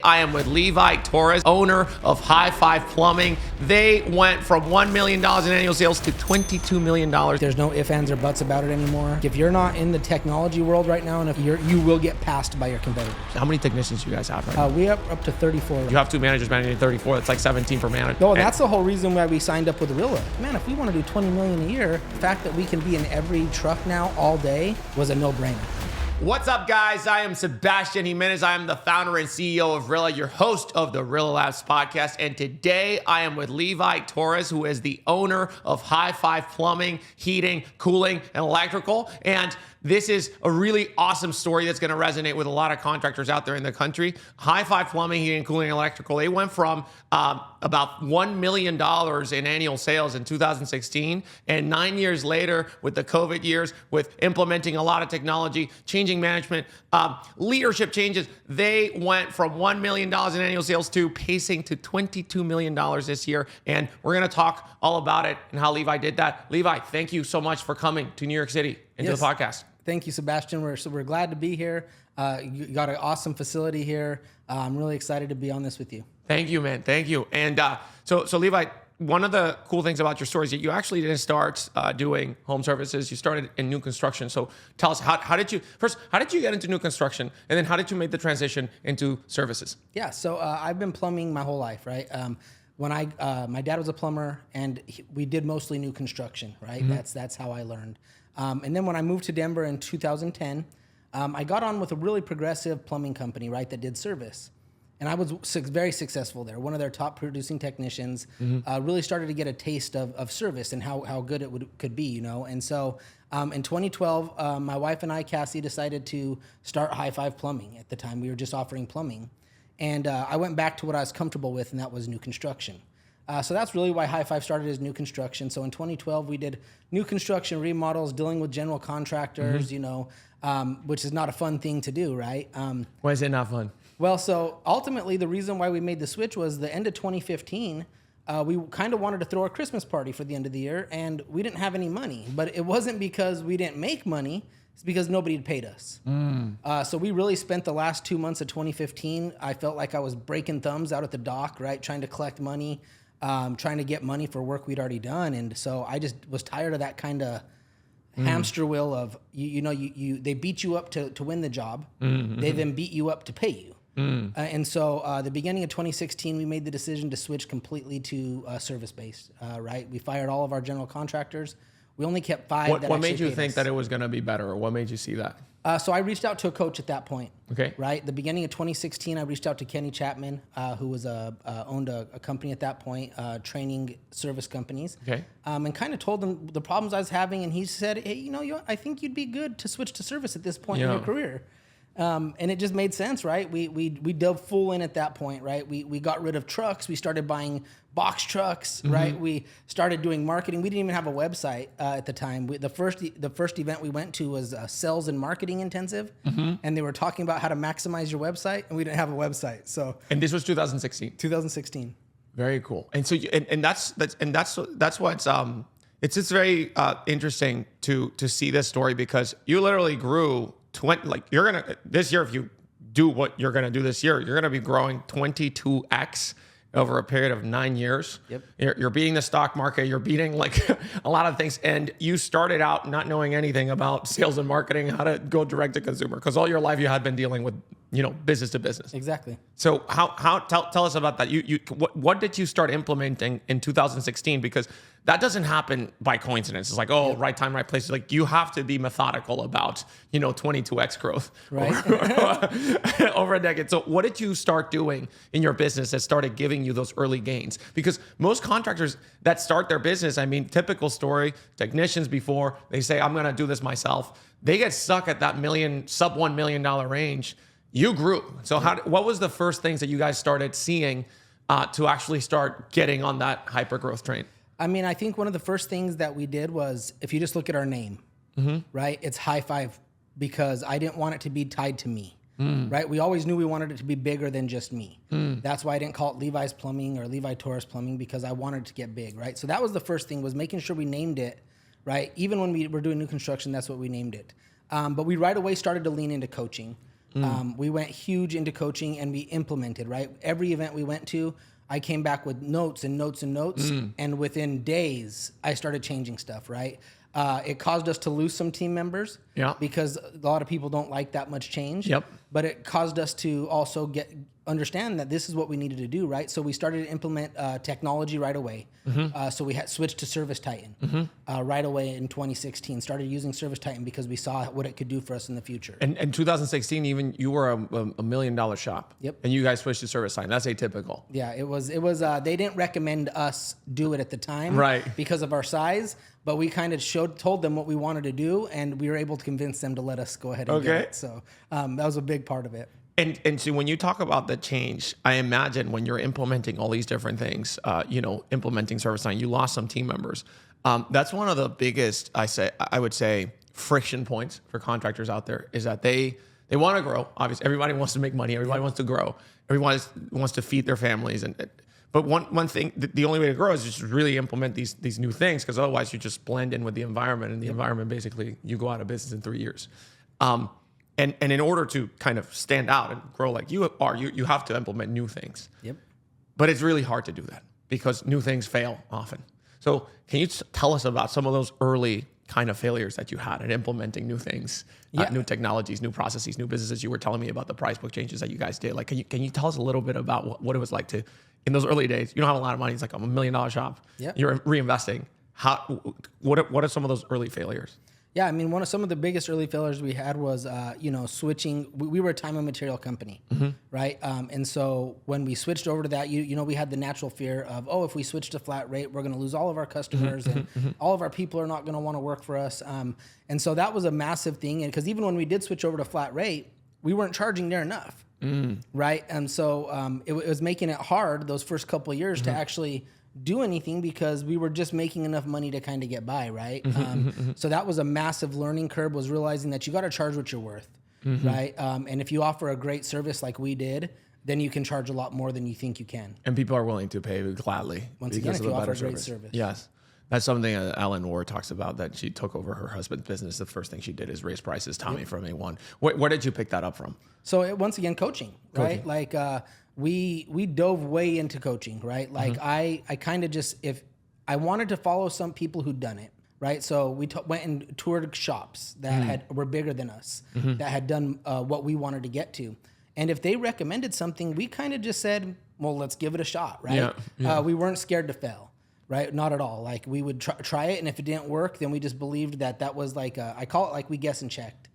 I am with Levi Torres, owner of High Five Plumbing. They went from $1 million in annual sales to $22 million. There's no ifs, ands, or buts about it anymore. If you're not in the technology world right now, and if you will get passed by your competitors. How many technicians do you guys have right now? We have up to 34. You have 2 managers managing 34. That's like 17 per manager. No, that's the whole reason why we signed up with Rilla. Man, if we want to do 20 million a year, the fact that we can be in every truck now all day was a no-brainer. What's up, guys? I am Sebastian Jimenez. I am the founder and CEO of Rilla, your host of the Rilla Labs podcast. And today I am with Levi Torres, who is the owner of High Five Plumbing, Heating, Cooling, and Electrical. And this is a really awesome story that's going to resonate with a lot of contractors out there in the country. High Five Plumbing, Heating, Cooling, and Electrical, they went from about $1 million in annual sales in 2016. And 9 years later, with the COVID years, with implementing a lot of technology, changing management, leadership changes, they went from $1 million in annual sales to pacing to $22 million this year. And we're going to talk all about it and how Levi did that. Levi, thank you so much for coming to New York City and to the podcast. Thank you, Sebastian. We're glad to be here. You got an awesome facility here. I'm really excited to be on this with you. Thank you, man. Thank you. And so Levi, one of the cool things about your story is that you actually didn't start doing home services. You started in new construction. So tell us, how did you get into new construction? And then how did you make the transition into services? Yeah, so I've been plumbing my whole life, right? When my dad was a plumber, and we did mostly new construction, right? Mm-hmm. That's how I learned. And then when I moved to Denver in 2010, I got on with a really progressive plumbing company, right, that did service. And I was very successful there. One of their top producing technicians really started to get a taste of service and how good it could be, you know. And so in 2012, my wife and I, Cassie, decided to start High Five Plumbing. At the time, we were just offering plumbing. And I went back to what I was comfortable with, and that was new construction. So that's really why High Five started as new construction. So in 2012, we did new construction remodels, dealing with general contractors, you know, which is not a fun thing to do, right? Why is it not fun? Well, so ultimately, the reason why we made the switch was the end of 2015. We kind of wanted to throw a Christmas party for the end of the year, and we didn't have any money. But it wasn't because we didn't make money. It's because nobody had paid us. So we really spent the last 2 months of 2015, I felt like I was breaking thumbs out at the dock, right, trying to collect money, trying to get money for work we'd already done. And so I just was tired of that kind of hamster wheel of, they beat you up to win the job. They then beat you up to pay you. And so the beginning of 2016, we made the decision to switch completely to service-based, right? We fired all of our general contractors. We only kept 5 that What made you think us. that it was going to be better, or what made you see that? So I reached out to a coach at that point. Okay. Right? The beginning of 2016, I reached out to Kenny Chapman, who was owned a company at that point, training service companies. Okay. And kind of told him the problems I was having, and he said, hey, I think you'd be good to switch to service at this point in your career. And it just made sense, right? We dove full in at that point, right? We got rid of trucks. We started buying box trucks, right? We started doing marketing. We didn't even have a website at the time. The first event we went to was sales and marketing intensive, and they were talking about how to maximize your website, and we didn't have a website. So, and this was 2016. 2016. Very cool. And so, that's what's it's just very interesting to see this story, because you literally grew 20, like this year, if you do what you're gonna do this year, you're gonna be growing 22x over a period of 9 years. Yep. You're beating the stock market. You're beating like a lot of things. And you started out not knowing anything about sales and marketing, how to go direct to consumer, because all your life you had been dealing with, business to business. Exactly. So tell us about that. What did you start implementing in 2016? Because that doesn't happen by coincidence. It's like, right time, right place. Like, you have to be methodical about, 22x growth, right, over a decade. So what did you start doing in your business that started giving you those early gains? Because most contractors that start their business, typical story, technicians before they say, I'm going to do this myself, they get stuck at that sub $1 million range. You grew. So what was the first things that you guys started seeing to actually start getting on that hyper growth train? I think one of the first things that we did was, if you just look at our name, right, it's High Five, because I didn't want it to be tied to me, right? We always knew we wanted it to be bigger than just me. That's why I didn't call it Levi's Plumbing or Levi Torres Plumbing, because I wanted it to get big, right? So that was the first thing, was making sure we named it, right? Even when we were doing new construction, that's what we named it. But we right away started to lean into coaching. We went huge into coaching and we implemented, right? Every event we went to, I came back with notes and notes and notes. And within days, I started changing stuff, right? It caused us to lose some team members because a lot of people don't like that much change. But it caused us to also understand that this is what we needed to do, right? So we started to implement technology right away. So we had switched to Service Titan right away in 2016. Started using Service Titan because we saw what it could do for us in the future. And in 2016, even you were a $1 million shop. And you guys switched to Service Titan. That's atypical. Yeah, it was. They didn't recommend us do it at the time, right? Because of our size. But we kind of told them what we wanted to do, and we were able to convince them to let us go ahead and get it. So that was a big part of it. And so when you talk about the change, I imagine when you're implementing all these different things, implementing Service Titan, you lost some team members. That's one of the biggest, I would say, friction points for contractors out there is that they want to grow. Obviously, everybody wants to make money. Everybody wants to grow. Everyone wants to feed their families. But one thing, the only way to grow is just really implement these new things, because otherwise you just blend in with the environment, and the environment basically you go out of business in 3 years. And in order to kind of stand out and grow like you are, you have to implement new things. But it's really hard to do that because new things fail often. So can you tell us about some of those early kind of failures that you had in implementing new things, new technologies, new processes, new businesses? You were telling me about the price book changes that you guys did. Like, can you tell us a little bit about what it was like to, in those early days? You don't have a lot of money. It's like a $1 million shop. You're reinvesting. What are some of those early failures? Yeah, I mean, some of the biggest early failures we had was, switching. We were a time and material company, right? And so when we switched over to that, we had the natural fear of, if we switch to flat rate, we're going to lose all of our customers, and all of our people are not going to want to work for us. And so that was a massive thing. And because even when we did switch over to flat rate, we weren't charging near enough, right? And so it was making it hard those first couple of years to actually do anything because we were just making enough money to kind of get by, right? So that was a massive learning curve, was realizing that you got to charge what you're worth, right? And if you offer a great service like we did, then you can charge a lot more than you think you can. And people are willing to pay gladly. Once again, if you offer a great service. Yes. That's something Ellen Ward talks about, that she took over her husband's business. The first thing she did is raise prices, Tommy, from A1. Where did you pick that up from? So once again, coaching, right? Like we dove way into coaching, right? Like I kind of just, if I wanted to follow some people who'd done it, right? So we went and toured shops that were bigger than us, that had done what we wanted to get to. And if they recommended something, we kind of just said, well, let's give it a shot, right? We weren't scared to fail. Right? Not at all. Like we would try it, and if it didn't work, then we just believed that was like, I call it like we guess and checked.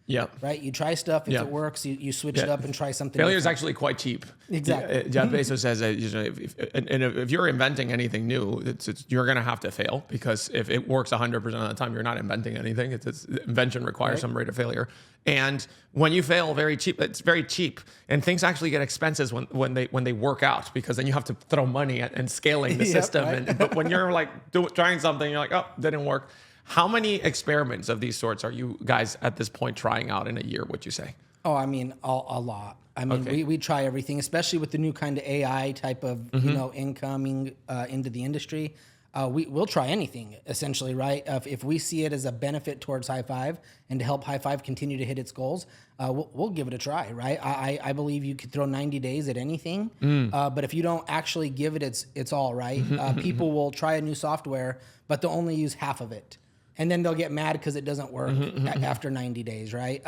Right? You try stuff. If it works, you switch it up and try something. Failure is actually quite cheap. Exactly. Jeff Bezos says that if you're inventing anything new, you're going to have to fail, because if it works 100% of the time, you're not inventing anything. Invention requires some rate of failure. And when you fail, it's very cheap. And things actually get expensive when they work out, because then you have to throw money at and scaling the system. Right? But when you're like trying something, you're like, oh, didn't work. How many experiments of these sorts are you guys at this point trying out in a year, would you say? Oh, I mean, a lot. I mean, we try everything, especially with the new kind of AI type of, incoming into the industry. We'll try anything, essentially, right? If we see it as a benefit towards High Five and to help High Five continue to hit its goals, we'll give it a try, right? I believe you could throw 90 days at anything, but if you don't actually give it its all, right? People will try a new software, but they'll only use half of it. And then they'll get mad because it doesn't work after 90 days, right?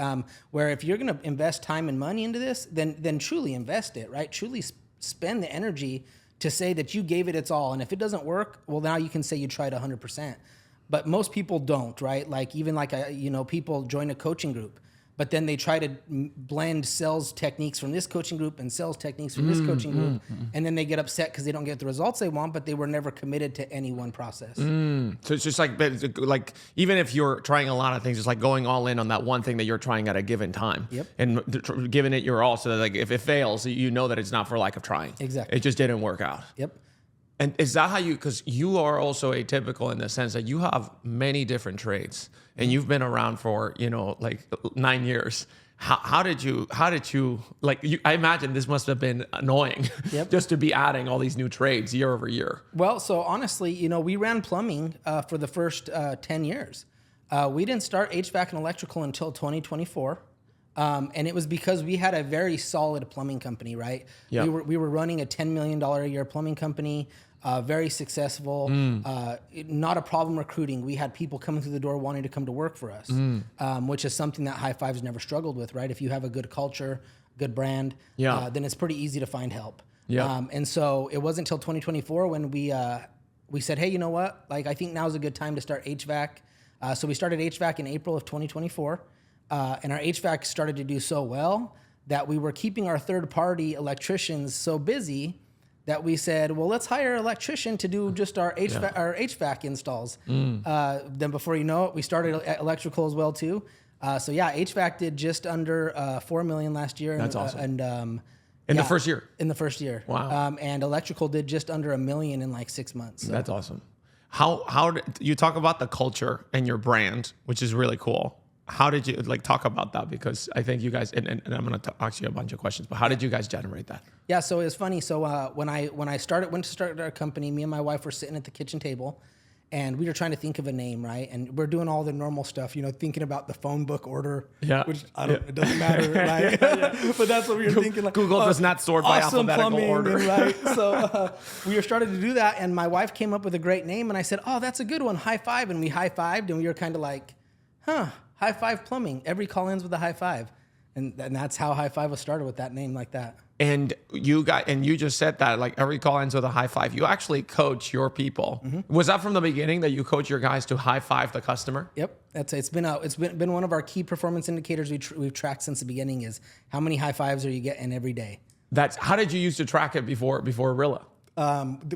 Where if you're going to invest time and money into this, then truly invest it, right? Truly spend the energy to say that you gave it its all. And if it doesn't work, well, now you can say you tried 100%. But most people don't, right? Like even people join a coaching group, but then they try to blend sales techniques from this coaching group and sales techniques from this coaching group. And then they get upset because they don't get the results they want, but they were never committed to any one process. So it's just like even if you're trying a lot of things, it's like going all in on that one thing that you're trying at a given time. And giving it your all, so that like if it fails, you know that it's not for lack of trying. Exactly. It just didn't work out. And is that how because you are also atypical in the sense that you have many different trades and you've been around for, like 9 years. How did you I imagine this must have been annoying just to be adding all these new trades year over year. Well, so honestly, we ran plumbing for the first 10 years. We didn't start HVAC and electrical until 2024. And it was because we had a very solid plumbing company, right? Yeah. We were running a $10 million a year plumbing company, very successful, not a problem recruiting. We had people coming through the door wanting to come to work for us, which is something that High Five's never struggled with, right? If you have a good culture, good brand, then it's pretty easy to find help. Yeah. And so it wasn't until 2024 when we said, hey, you know what? Like, I think now's a good time to start HVAC. So we started HVAC in April of 2024. And our HVAC started to do so well that we were keeping our third-party electricians so busy that we said, well, let's hire an electrician to do just our HVAC installs. Then before you know it, we started electrical as well too. So yeah, HVAC did just under $4 million last year. That's awesome. And in the first year? In the first year. Wow. And electrical did just under $1 million in like 6 months. So. That's awesome. How did you talk about the culture and your brand, which is really cool. How did you talk about that? Because I think you guys, and I'm going to ask you a bunch of questions, but how did you guys generate that? Yeah, so it was funny. So when I went to start our company, me and my wife were sitting at the kitchen table, and we were trying to think of a name, right? And we're doing all the normal stuff, thinking about the phone book order, which it doesn't matter, right? But that's what we were thinking. Like, Google does not sort by alphabetical plumbing, order, right? So we were starting to do that, and my wife came up with a great name, and I said, "Oh, that's a good one, High Five," and we high fived, and we were kind of like, "Huh." High Five Plumbing. Every call ends with a high five. And that's how High Five was started, with that name like that. And you just said that, like, every call ends with a high five. You actually coach your people. Mm-hmm. Was that from the beginning that you coach your guys to high five the customer? Yep. It's been one of our key performance indicators we've tracked since the beginning, is how many high fives are you getting every day. How did you used to track it before Rilla?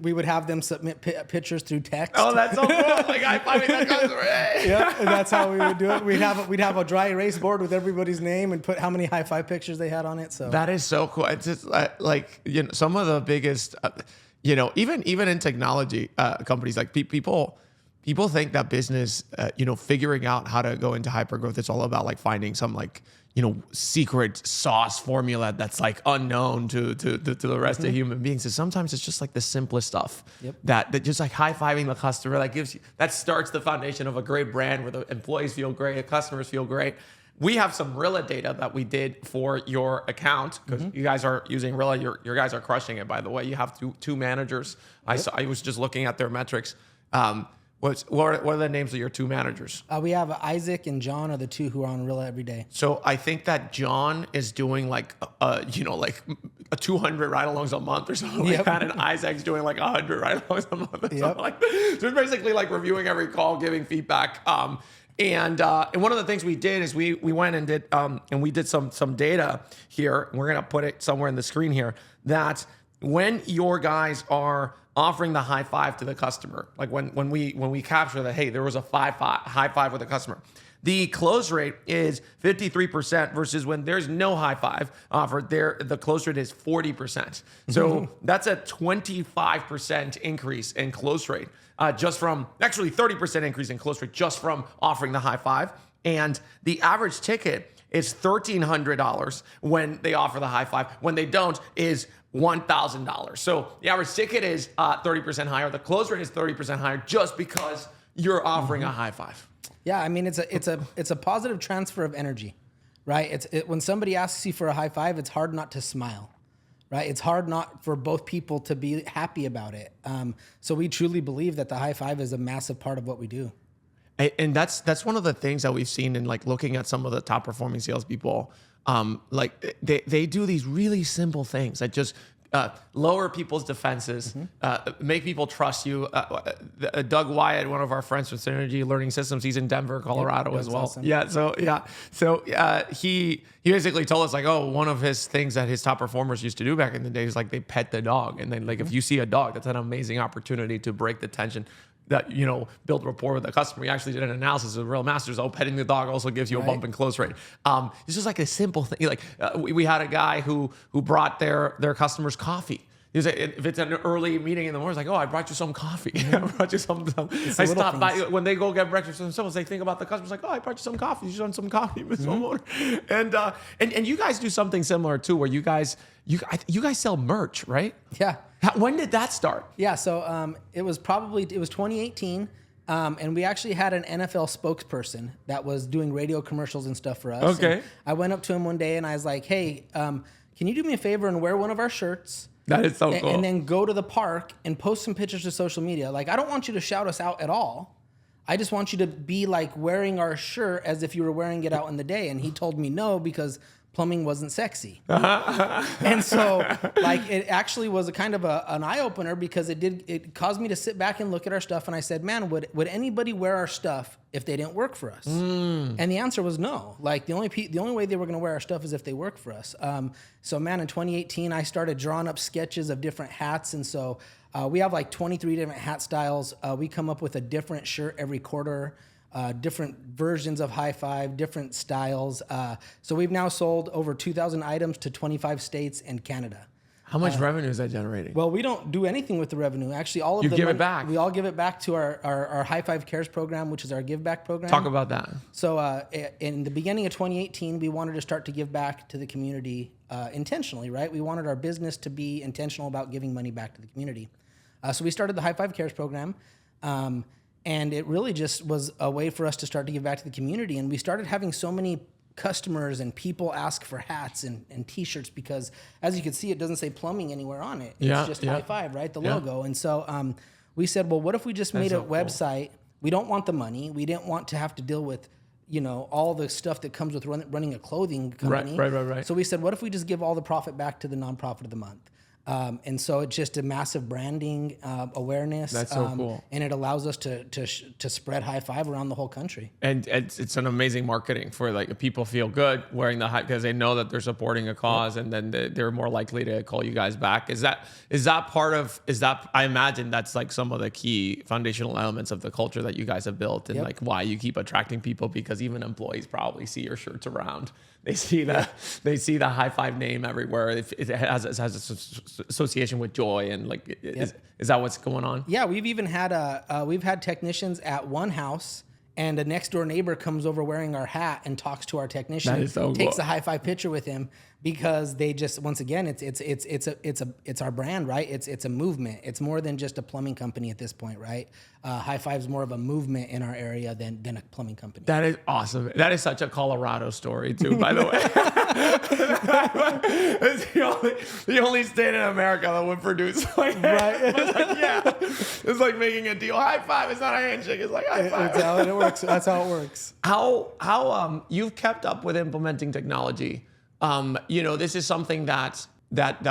We would have them submit pictures through text. Oh, that's so cool! Like, high-fiving that customer. Hey. Yeah, and that's how we would do it. We'd have a dry erase board with everybody's name and put how many high five pictures they had on it. So that is so cool. It's just some of the biggest, even in technology companies, like people think that business, figuring out how to go into hypergrowth, it's all about like finding some secret sauce formula that's like unknown to the rest of human beings. And sometimes it's just like the simplest stuff that just like high-fiving the customer that starts the foundation of a great brand where the employees feel great, the customers feel great. We have some Rilla data that we did for your account, because you guys are using Rilla. Your guys are crushing it, by the way. You have two managers. I was just looking at their metrics. What are the names of your two managers? We have Isaac and John are the two who are on Rilla every day. So I think that John is doing like a 200 ride-alongs a month or something like that, and Isaac's doing like 100 ride-alongs a month or something like that. So it's basically like reviewing every call, giving feedback. And one of the things we did is we went and did some data here. And we're gonna put it somewhere in the screen here, that when your guys are offering the high five to the customer, like when we capture that, hey, there was a high five with a customer, the close rate is 53% versus when there's no high five offered, the close rate is 40%. So that's a 25% increase in close rate, just from, actually 30% increase in close rate just from offering the high five. And the average ticket is $1,300 when they offer the high five. When they don't, is $1,000. So the average ticket is 30% higher. The close rate is 30% higher just because you're offering a high five. Yeah, I mean, it's a positive transfer of energy, right? When somebody asks you for a high five, it's hard not to smile, right? It's hard not for both people to be happy about it. So we truly believe that the high five is a massive part of what we do. And that's one of the things that we've seen in like looking at some of the top performing salespeople. Like they do these really simple things that just lower people's defenses, make people trust you. Doug Wyatt, one of our friends from Synergy Learning Systems, he's in Denver, Colorado as well. Awesome. So he basically told us like, one of his things that his top performers used to do back in the day is like they pet the dog, and then like if you see a dog, that's an amazing opportunity to break the tension. That build rapport with the customer. We actually did an analysis of Real Masters. Petting the dog also gives you a bump in close rate. It's just like a simple thing. Like we had a guy who brought their customers coffee. He was like, if it's an early meeting in the morning, it's like, I brought you some coffee. I brought you some. I stopped by when they go get breakfast themselves. They think about the customers like, I brought you some coffee. You want some coffee with some water. And you guys do something similar too, where you guys sell merch, right? Yeah. When did that start? Yeah, so it was 2018. And we actually had an NFL spokesperson that was doing radio commercials and stuff for us. Okay. And I went up to him one day and I was like, hey, can you do me a favor and wear one of our shirts? That is so cool. And then go to the park and post some pictures to social media. Like, I don't want you to shout us out at all. I just want you to be like wearing our shirt as if you were wearing it out in the day. And he told me no, because plumbing wasn't sexy. And so like it actually was a kind of an eye opener, because it caused me to sit back and look at our stuff. And I said, man, would anybody wear our stuff if they didn't work for us? And the answer was no. Like the only way they were going to wear our stuff is if they work for us. So man, in 2018, I started drawing up sketches of different hats. And so we have like 23 different hat styles. We come up with a different shirt every quarter. Different versions of high five, different styles. So we've now sold over 2,000 items to 25 states and Canada. How much revenue is that generating? Well, we don't do anything with the revenue. Actually, all of you the give money, it back. We all give it back to our High Five Cares program, which is our give back program. Talk about that. So in the beginning of 2018, we wanted to start to give back to the community intentionally, right? We wanted our business to be intentional about giving money back to the community. So we started the High Five Cares program. And it really just was a way for us to start to give back to the community. And we started having so many customers and people ask for hats and T-shirts, because as you can see, it doesn't say plumbing anywhere on it. It's just High Five, right? The logo. And so we said, well, what if we just made a website? We don't want the money. We didn't want to have to deal with, all the stuff that comes with running a clothing company. Right. So we said, what if we just give all the profit back to the nonprofit of the month? And so it's just a massive branding awareness. That's so cool. And it allows us to spread High Five around the whole country. And it's an amazing marketing for like people feel good wearing the high, because they know that they're supporting a cause, and then they're more likely to call you guys back. Is that I imagine that's like some of the key foundational elements of the culture that you guys have built, and like why you keep attracting people, because even employees probably see your shirts around. They see the High Five name everywhere. It has association with joy, and like is that what's going on? Yeah, we've even had we've had technicians at one house, and a next door neighbor comes over wearing our hat and talks to our technician. That is so takes cool. a High Five picture with him, because they just, once again, it's our brand, right? It's a movement. It's more than just a plumbing company at this point, right? High Five's more of a movement in our area than a plumbing company. That is awesome. That is such a Colorado story too, by the way. It's the only state in America that would produce like that. Right. Yeah. It's like making a deal. High five. It's not a handshake. It's like high five. That's how it works. That's how it works. How you've kept up with implementing technology. This is something that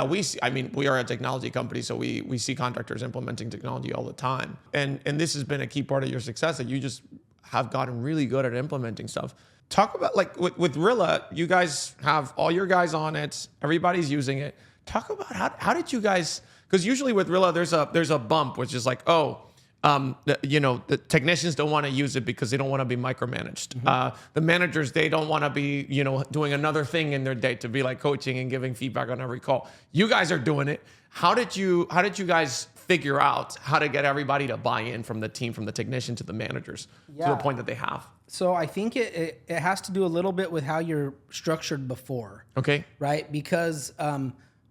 we see. I mean, we are a technology company, so we see contractors implementing technology all the time. And this has been a key part of your success, that you just have gotten really good at implementing stuff. Talk about, like, with Rilla, you guys have all your guys on it. Everybody's using it. Talk about how did you guys, because usually with Rilla, there's a bump, which is like, the technicians don't want to use it because they don't want to be micromanaged. Mm-hmm. The managers, they don't want to be, doing another thing in their day to be like coaching and giving feedback on every call. You guys are doing it. How did you guys figure out how to get everybody to buy in, from the team, from the technician to the managers, to the point that they have? So I think it has to do a little bit with how you're structured before. Okay. Right? Because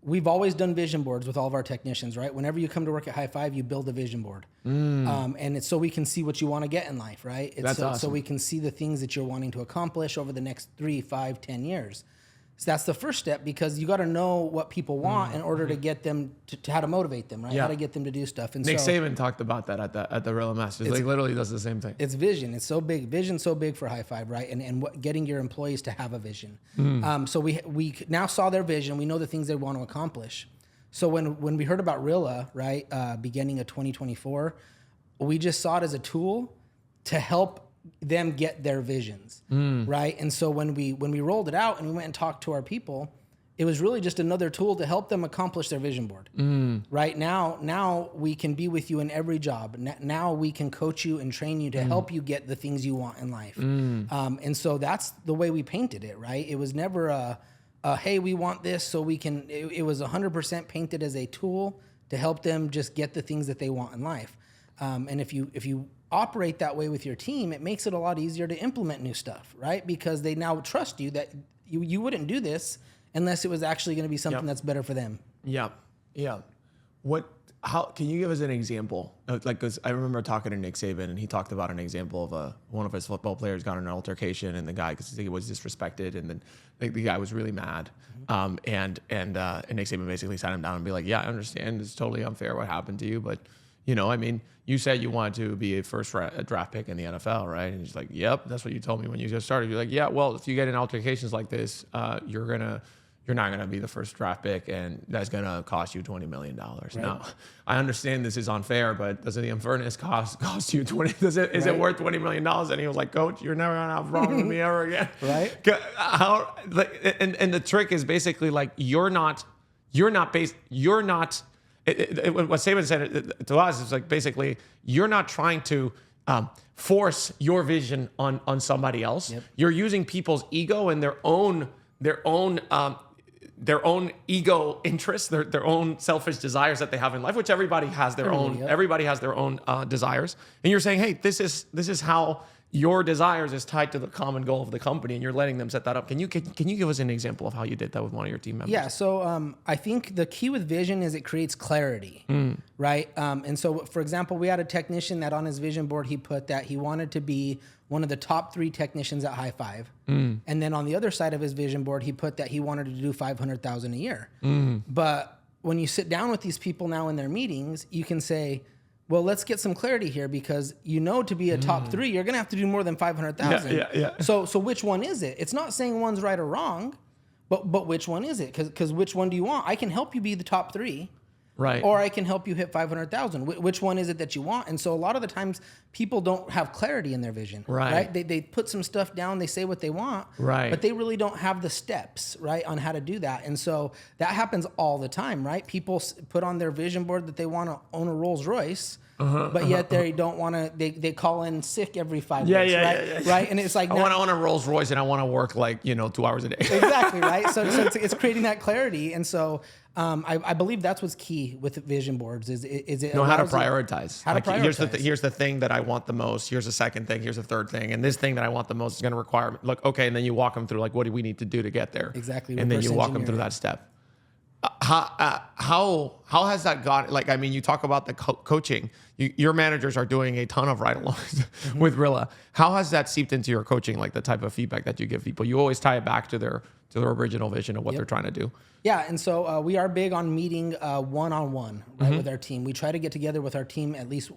we've always done vision boards with all of our technicians, right? Whenever you come to work at High Five, you build a vision board. And it's so we can see what you want to get in life, right? It's awesome. So we can see the things that you're wanting to accomplish over the next 3, 5, 10 years. So that's the first step, because you got to know what people want in order to get them to how to motivate them, right? Yeah. How to get them to do stuff. And Nick Saban talked about that at the Rilla Masters. Like, literally does the same thing. It's vision. It's so big. Vision's so big for High Five, right? And getting your employees to have a vision. So we now saw their vision. We know the things they want to accomplish. So when we heard about Rilla, right, beginning of 2024, we just saw it as a tool to help them get their visions, right? And so when we rolled it out and we went and talked to our people, it was really just another tool to help them accomplish their vision board. Right now we can be with you in every job. Now we can coach you and train you to help you get the things you want in life. And so that's the way we painted it, right? It was never a hey, we want this so we can. It was 100% painted as a tool to help them just get the things that they want in life. And if you operate that way with your team, it makes it a lot easier to implement new stuff, right? Because they now trust you that you wouldn't do this unless it was actually going to be something that's better for them. Yeah. How can you give us an example? Like, cause I remember talking to Nick Saban, and he talked about an example of one of his football players got in an altercation, and the guy, because he was disrespected, and then the guy was really mad. And Nick Saban basically sat him down and be like, "Yeah, I understand. It's totally unfair what happened to you, but I mean, you said you wanted to be a first draft pick in the NFL, right?" And he's like, "Yep, that's what you told me when you just started." You're like, "Yeah, well, if you get in altercations like this, you're not going to be the first draft pick, and that's going to cost you $20 million. Right. Now, I understand this is unfair, but does the unfairness cost you 20? Is it worth $20 million? And he was like, "Coach, you're never going to have a problem with me ever again." Right. And the trick is basically like, what Saban said to us is like, basically, you're not trying to force your vision on somebody else. Yep. You're using people's ego and their own ego interests, their own selfish desires that they have in life, which everybody has their own. Yep. Everybody has their own desires, and you're saying, "Hey, this is how your desires is tied to the common goal of the company," and you're letting them set that up. Can you give us an example of how you did that with one of your team members? Yeah. So I think the key with vision is it creates clarity, right? And so, for example, we had a technician that on his vision board he put that he wanted to be one of the top 3 technicians at High Five. And then on the other side of his vision board, he put that he wanted to do $500,000 a year. But when you sit down with these people now in their meetings, you can say, well, let's get some clarity here, because to be a top 3, you're going to have to do more than 500,000. Yeah. So which one is it? It's not saying one's right or wrong, but which one is it? Because which one do you want? I can help you be the top 3. Right. Or I can help you hit 500,000. Which one is it that you want? And so a lot of the times people don't have clarity in their vision. Right. They put some stuff down, they say what they want, right, but they really don't have the steps, right, on how to do that. And so that happens all the time, right? People put on their vision board that they want to own a Rolls Royce, but yet they don't want to, they call in sick every 5 days, right? Right. And it's like, I want to own a Rolls Royce and I want to work 2 hours a day. Exactly. Right. So it's creating that clarity. And so I believe that's what's key with vision boards is it know how to prioritize. How to prioritize. Here's the thing that I want the most. Here's the second thing. Here's the third thing. And this thing that I want the most is going to require, okay. And then you walk them through what do we need to do to get there? Exactly. And then you walk them through that step. How has that gone? You talk about the coaching. Your managers are doing a ton of ride-alongs with Rilla. How has that seeped into your coaching? Like the type of feedback that you give people, you always tie it back to their original vision of what they're trying to do. Yeah, and so we are big on meeting one-on-one with our team. We try to get together with our team at least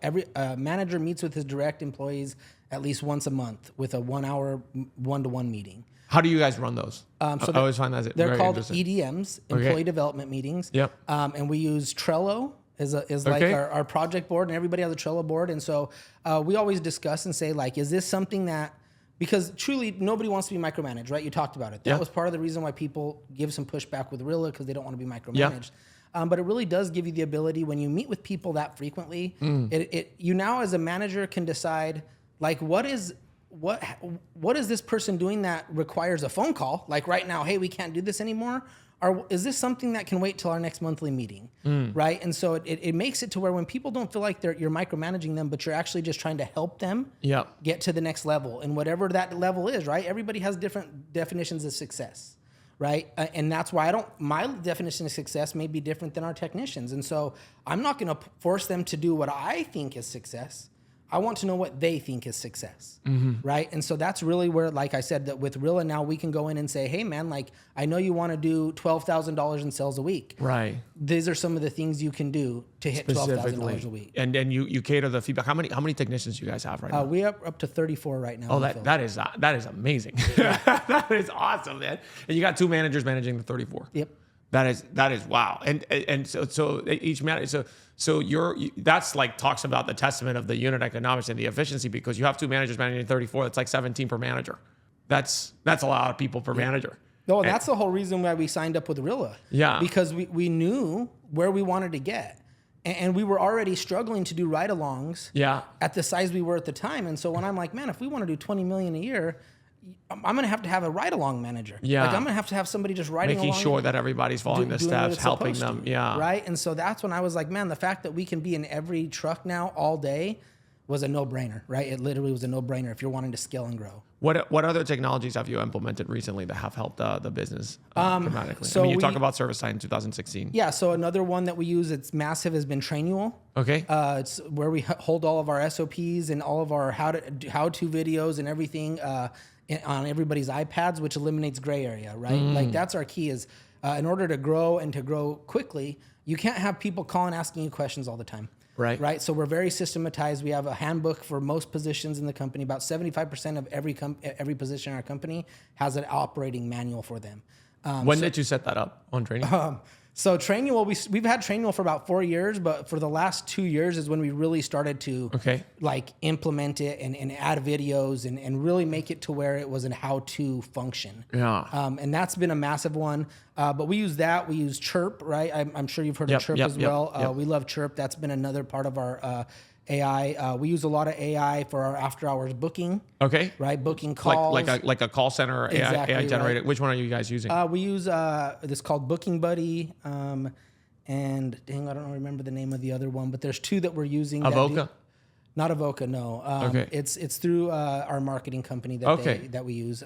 every manager meets with his direct employees at least once a month with a 1-hour one-to-one meeting. How do you guys run those? I always find that they're very called interesting. EDMs, Employee Development Meetings. Yep. And we use Trello like our project board, and everybody has a Trello board. And so we always discuss and say, is this something that, because truly nobody wants to be micromanaged, right? You talked about it. That was part of the reason why people give some pushback with Rilla, because they don't want to be micromanaged. But it really does give you the ability when you meet with people that frequently, you now as a manager can decide what is this person doing that requires a phone call? Like right now, hey, we can't do this anymore. Or is this something that can wait till our next monthly meeting, right? And so it makes it to where when people don't feel like you're micromanaging them, but you're actually just trying to help them get to the next level. And whatever that level is, right? Everybody has different definitions of success, right? And that's why my definition of success may be different than our technicians. And so I'm not going to force them to do what I think is success. I want to know what they think is success, right? And so that's really where, like I said, that with Rilla now we can go in and say, hey man, I know you want to do $12,000 in sales a week. Right. These are some of the things you can do to hit $12,000 a week. And then you cater the feedback. How many technicians do you guys have right now? We are up to 34 right now. Oh, that is amazing. That is awesome, man. And you got 2 managers managing the 34. Yep. That is wow. And so each manager, so that's talks about the testament of the unit economics and the efficiency, because you have 2 managers managing 34. That's like 17 per manager. That's a lot of people per manager. No, that's the whole reason why we signed up with Rilla. Yeah. Because we knew where we wanted to get. And we were already struggling to do ride-alongs at the size we were at the time. And so when I'm like, man, if we want to do $20 million a year, I'm going to have a ride-along manager. Yeah. I'm going to have somebody just riding along. Making sure that everybody's following the steps, helping them. Yeah. Right? And so that's when I was like, man, the fact that we can be in every truck now all day, was a no-brainer, right? It literally was a no-brainer if you're wanting to scale and grow. What other technologies have you implemented recently that have helped the business dramatically? So I mean, you talk about ServiceTitan in 2016. Yeah, so another one that we use, it's massive, has been Trainual. Okay. It's where we hold all of our SOPs and all of our how-to videos and everything on everybody's iPads, which eliminates gray area, right? Like that's our key is in order to grow and to grow quickly, you can't have people calling asking you questions all the time. Right. So we're very systematized. We have a handbook for most positions in the company. About 75% of every position in our company has an operating manual for them. When did you set that up on training? So Trainual, we've had Trainual for about 4 years, but for the last 2 years is when we really started to like implement it and add videos and really make it to where it was a how-to function. Yeah. And that's been a massive one. But we use that. We use Chirp, right? I'm sure you've heard of Chirp as well. We love Chirp. That's been another part of our AI. We use a lot of AI for our after-hours booking. Okay. Right, booking calls. Like a call center Exactly, AI generated. right. Which one are you guys using? We use this called Booking Buddy, and dang, I don't remember the name of the other one, but there's two that we're using. Avoca? Not Avoca, no. Okay. It's through our marketing company that we use.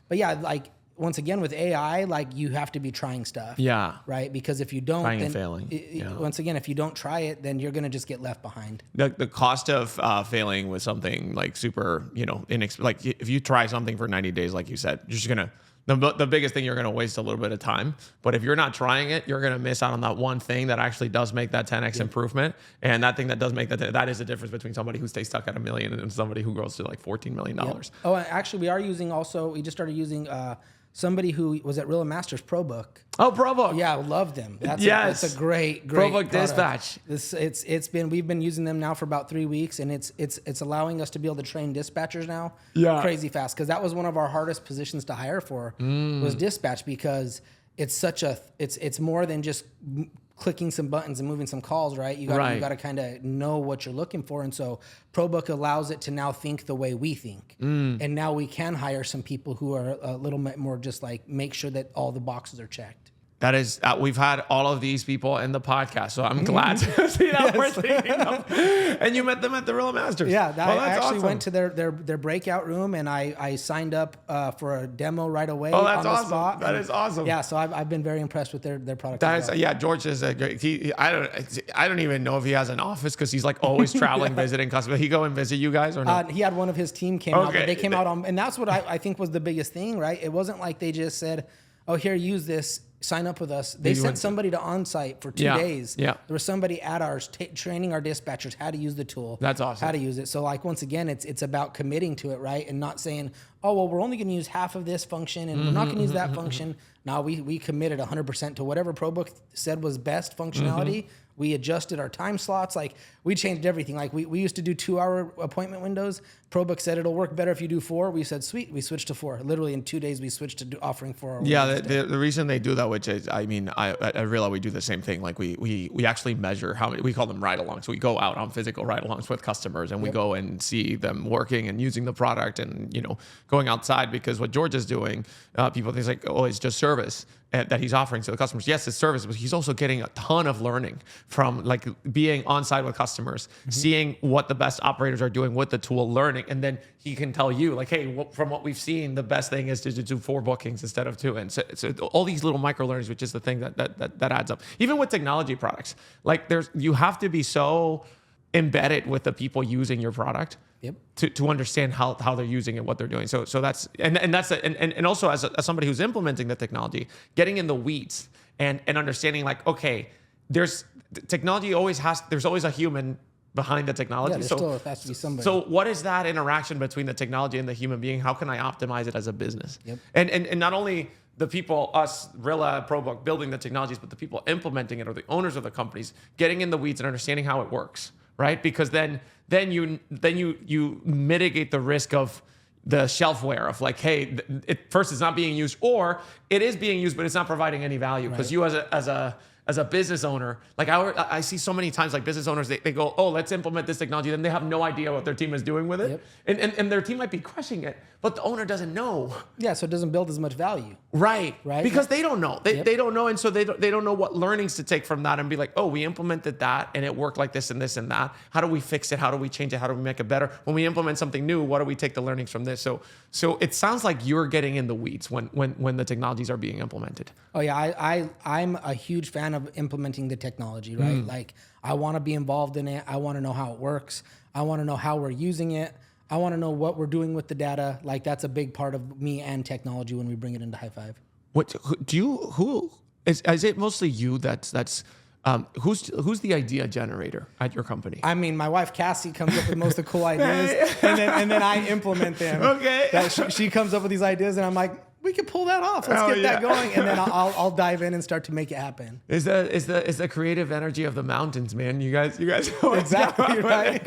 But yeah, like once again with AI, like you have to be trying stuff. Yeah. Right, because if you don't, Trying then and failing. once again, if you don't try it, then you're gonna just get left behind. The cost of failing with something like super, like if you try something for 90 days, like you said, you're just gonna. The biggest thing, you're going to waste a little bit of time. But if you're not trying it, you're going to miss out on that one thing that actually does make that 10x improvement. And that thing that does make that is the difference between somebody who stays stuck at $1 million and somebody who grows to like $14 million. Yep. Oh, and actually, we just started using somebody who was at Rilla Masters ProBook. Oh, ProBook. Yeah, I love them. That's a great ProBook product. Dispatch. We've been using them now for about 3 weeks, and it's allowing us to be able to train dispatchers now crazy fast, because that was one of our hardest positions to hire for was dispatch, because it's more than just clicking some buttons and moving some calls, right? You got to kind of know what you're looking for. And so ProBook allows it to now think the way we think. And now we can hire some people who are a little bit more just like make sure that all the boxes are checked. That is, we've had all of these people in the podcast, so I'm glad to see that we're thinking of. And you met them at the Rilla Masters. Yeah, I actually went to their breakout room, and I signed up for a demo right away. Oh, that's on the awesome. spot. That is awesome. Yeah, so I've been very impressed with their product. George is a great. I don't even know if he has an office, because he's like always traveling, visiting customers. He go and visit you guys or no? He had one of his team came out, but they came out on, and that's what I think was the biggest thing, right? It wasn't like they just said, "Oh, here, use this. Sign up with us." They sent somebody to on-site for 2 days. Yeah. There was somebody at ours training our dispatchers how to use the tool. That's awesome. How to use it. So like, once again, it's about committing to it, right? And not saying, oh, well, we're only going to use half of this function and we're not going to use that function. No, we committed 100% to whatever ProBook said was best functionality. We adjusted our time slots. Like, we changed everything. Like, we used to do 2-hour appointment windows. ProBook said it'll work better if you do 4. We said, sweet. We switched to 4. Literally in 2 days, we switched to offering 4 hours. Yeah, the reason they do that, which is, I mean, I realize we do the same thing. Like, we actually measure how many, we call them ride-alongs. So we go out on physical ride-alongs with customers, and we go and see them working and using the product, and, going outside, because what George is doing, people think like, oh, it's just service that he's offering to the customers. Yes, it's service, but he's also getting a ton of learning from like being on site with customers, seeing what the best operators are doing with the tool, learning, and then he can tell you like, hey, from what we've seen, the best thing is to do 4 bookings instead of 2. And so all these little micro learnings, which is the thing that adds up. Even with technology products, like you have to be so embedded with the people using your product. To understand how they're using it, what they're doing. So that's and also as somebody who's implementing the technology, getting in the weeds and understanding like, okay, there's always a human behind the technology. Yeah, still has to be somebody. So what is that interaction between the technology and the human being? How can I optimize it as a business? And not only the people, us, Rilla, ProBook, building the technologies, but the people implementing it, or the owners of the companies, getting in the weeds and understanding how it works, right? Because then you mitigate the risk of the shelfware of like, hey, first it's not being used, or it is being used, but it's not providing any value, because you as as a business owner, like I see so many times like business owners, they go, oh, let's implement this technology. Then they have no idea what their team is doing with it. Yep. And their team might be crushing it, but the owner doesn't know. Yeah, so it doesn't build as much value. Right. Because they don't know. They don't know. And so they don't know what learnings to take from that and be like, oh, we implemented that and it worked like this and this and that. How do we fix it? How do we change it? How do we make it better? When we implement something new, what do we take the learnings from this? So it sounds like you're getting in the weeds when the technologies are being implemented. Oh yeah, I'm a huge fan of implementing the technology, right? Like I want to be involved in it. I want to know how it works. I want to know how we're using it. I want to know what we're doing with the data. Like that's a big part of me and technology when we bring it into High Five. Who is it mostly you who's the idea generator at your company? I mean, my wife Cassie comes up with most of the cool ideas, and then I implement them. Okay. She comes up with these ideas, and I'm like, we can pull that off. Let's get that going, and then I'll dive in and start to make it hapen. Is the creative energy of the mountains, man? You guys exactly right.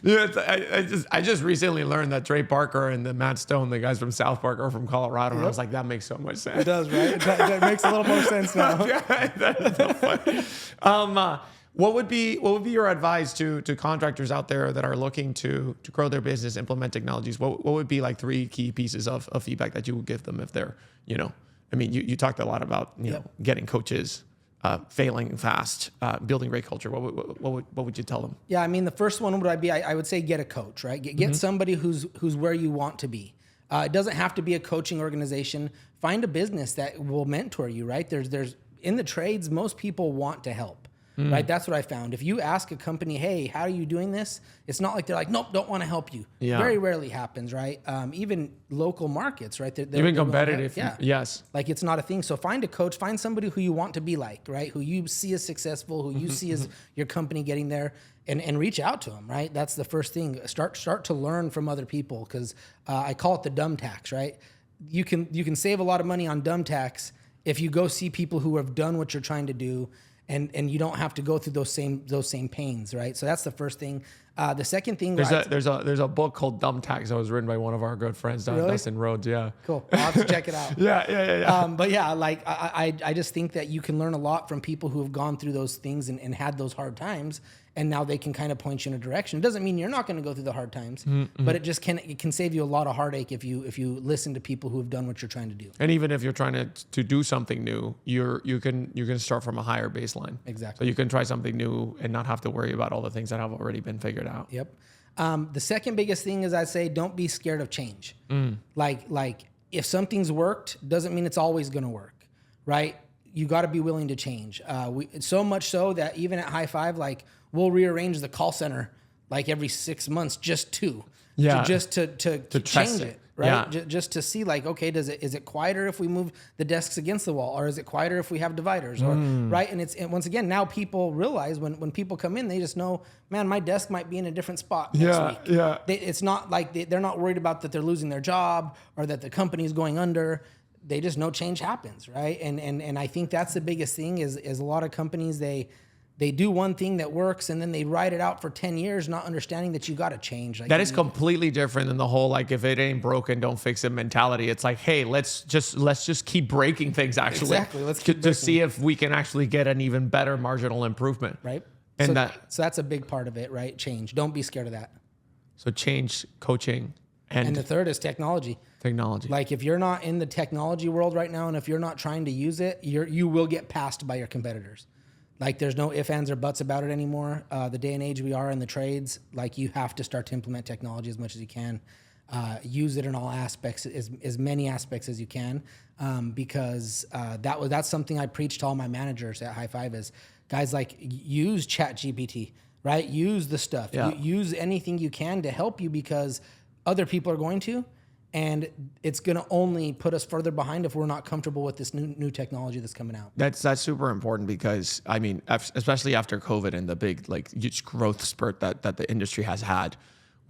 Yeah, I just recently learned that Trey Parker and the Matt Stone, the guys from South Park, are from Colorado, and I was like, that makes so much sense. It does, right? It makes a little more sense now. That's so funny. What would be your advice to contractors out there that are looking to grow their business, implement technologies? What would be like 3 key pieces of feedback that you would give them if they're, I mean, you talked a lot about, getting coaches, failing fast, building great culture. What would you tell them? Yeah, I mean, the first one I would say get a coach, right? Get somebody who's where you want to be. It doesn't have to be a coaching organization. Find a business that will mentor you, right? There's in the trades, most people want to help. Right, that's what I found. If you ask a company, "Hey, how are you doing this?" It's not like they're like, "Nope, don't want to help you." Yeah. Very rarely happens, right? Even local markets, right? Even competitive, yes. Like it's not a thing. So find a coach, find somebody who you want to be like, right? Who you see as successful, who you see as your company getting there, and reach out to them, right? That's the first thing. Start to learn from other people because I call it the dumb tax, right? You can save a lot of money on dumb tax if you go see people who have done what you're trying to do. And you don't have to go through those same pains, right? So that's the first thing. The second thing, there's a book called Dumb Tax that was written by one of our good friends, Dustin Rhodes. Yeah, cool. I'll have to check it out. Yeah. But yeah, like I just think that you can learn a lot from people who have gone through those things and had those hard times, and now they can kind of point you in a direction. It doesn't mean you're not going to go through the hard times, but it just can save you a lot of heartache if you listen to people who have done what you're trying to do. And even if you're trying to do something new, you can start from a higher baseline. Exactly. So you can try something new and not have to worry about all the things that have already been figured out. Yep. The second biggest thing is I say don't be scared of change. Like if something's worked, doesn't mean it's always going to work, right? You got to be willing to change. So much so that even at High Five, like we'll rearrange the call center like every 6 months just to change it, right? Yeah. Just to see like, okay, is it quieter if we move the desks against the wall, or is it quieter if we have dividers, or right? And once again, now people realize when people come in, they just know, man, my desk might be in a different spot next week. Yeah. It's not like they're not worried about that they're losing their job or that the company is going under. They just know change happens, right? And I think that's the biggest thing is a lot of companies, they do one thing that works and then they ride it out for 10 years, not understanding that you got to change. Like, that is completely different than the whole, like, if it ain't broken, don't fix it mentality. It's like, hey, let's just keep breaking things actually. Exactly. Let's keep to see if we can actually get an even better marginal improvement. Right. And so that's a big part of it, right? Change. Don't be scared of that. So change, coaching, and the third is technology. Like if you're not in the technology world right now, and if you're not trying to use it, you will get passed by your competitors. Like there's no ifs, ands, or buts about it anymore. The day and age we are in the trades, like you have to start to implement technology as much as you can. Use it in all aspects, as many aspects as you can, because that's something I preach to all my managers at High Five is, guys, like use ChatGPT, right? Use the stuff. Yeah. Use anything you can to help you because other people are going to. And it's going to only put us further behind if we're not comfortable with this new technology that's coming out. That's super important because, I mean, especially after COVID and the big huge growth spurt that the industry has had,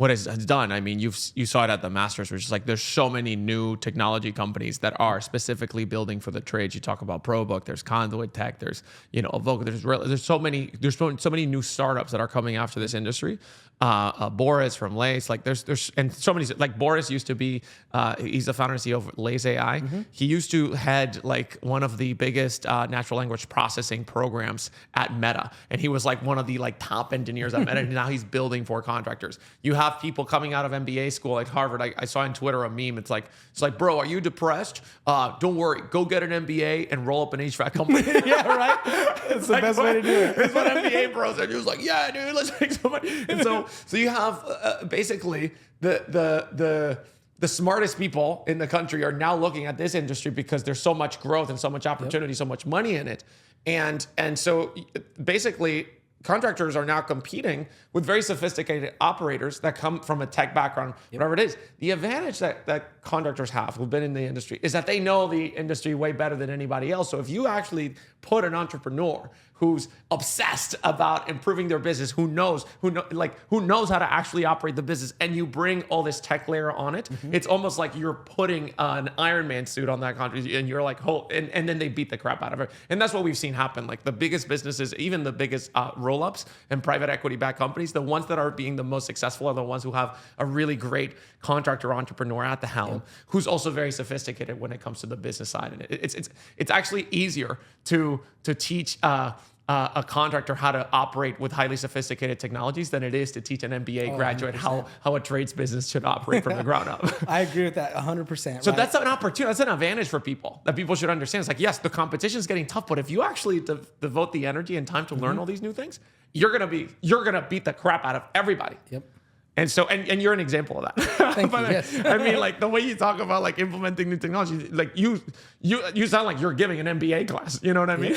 what it's done. I mean, you saw it at the Masters, which is like there's so many new technology companies that are specifically building for the trades. You talk about ProBook, there's Conduit Tech, there's Evoke, there's so many new startups that are coming after this industry. Boris from Lace, like there's and so many, like Boris used to be he's the founder and CEO of Lace AI. He used to head like one of the biggest natural language processing programs at Meta, and he was like one of the like top engineers at Meta, and now he's building for contractors. You have people coming out of MBA school like Harvard. I saw on Twitter a meme. It's like, bro, are you depressed? Don't worry, go get an MBA and roll up an HVAC company. Yeah, right. It's the best way to do it. That's what MBA bros said. He was like, yeah, dude, let's make some money. And so you have basically the smartest people in the country are now looking at this industry because there's so much growth and so much opportunity, so much money in it. And so basically contractors are now competing with very sophisticated operators that come from a tech background, whatever it is. The advantage that contractors have who've been in the industry is that they know the industry way better than anybody else. So if you actually put an entrepreneur who's obsessed about improving their business, who knows how to actually operate the business, and you bring all this tech layer on it, it's almost like you're putting an Iron Man suit on that contract, and you're like, and then they beat the crap out of it. And that's what we've seen happen. Like the biggest businesses, even the biggest roll-ups and private equity-backed companies, the ones that are being the most successful are the ones who have a really great contractor entrepreneur at the helm, who's also very sophisticated when it comes to the business side. And it's actually easier to teach a contractor how to operate with highly sophisticated technologies than it is to teach an MBA graduate 100%. how a trades business should operate from the ground up. I agree with that 100%. So that's an opportunity. That's an advantage for people that people should understand. It's like, yes, the competition is getting tough, but if you actually devote the energy and time to learn all these new things, you're gonna beat the crap out of everybody. Yep. And so, and you're an example of that. Thank you. Yes. I mean, like the way you talk about like implementing new technology, like you sound like you're giving an MBA class. You know what I mean?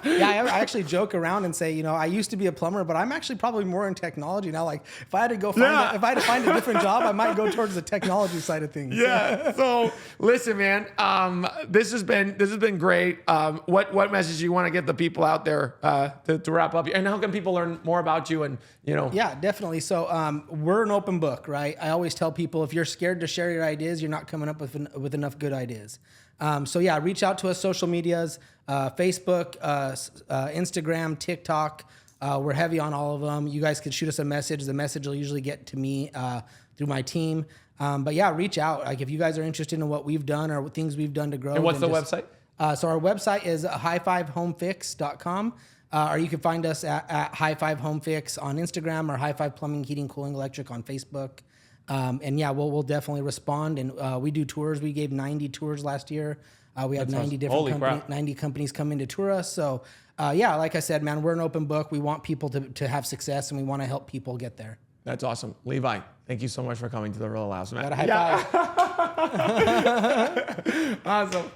Yeah, I actually joke around and say, I used to be a plumber, but I'm actually probably more in technology now. Like if I had to go find a different job, I might go towards the technology side of things. Yeah. So listen, man, this has been great. What message do you want to get the people out there to wrap up? And how can people learn more about you? And Yeah, definitely. So we're an open book, right? I always tell people if you're scared to share your ideas, you're not coming up with enough good ideas. So yeah, reach out to us, social medias, Facebook, Instagram, TikTok. We're heavy on all of them. You guys can shoot us a message. The message will usually get to me through my team. But yeah, reach out. Like if you guys are interested in what we've done or things we've done to grow. And what's the website? So our website is high5homefix.com. Or you can find us at High Five Home Fix on Instagram or High Five Plumbing, Heating, Cooling, Electric on Facebook. And yeah, we'll definitely respond. And we do tours. We gave 90 tours last year. We had 90 different 90 companies come in to tour us. So yeah, like I said, man, we're an open book. We want people to have success, and we want to help people get there. That's awesome. Levi, thank you so much for coming to the Rilla Labs, man. Got a high five. Awesome.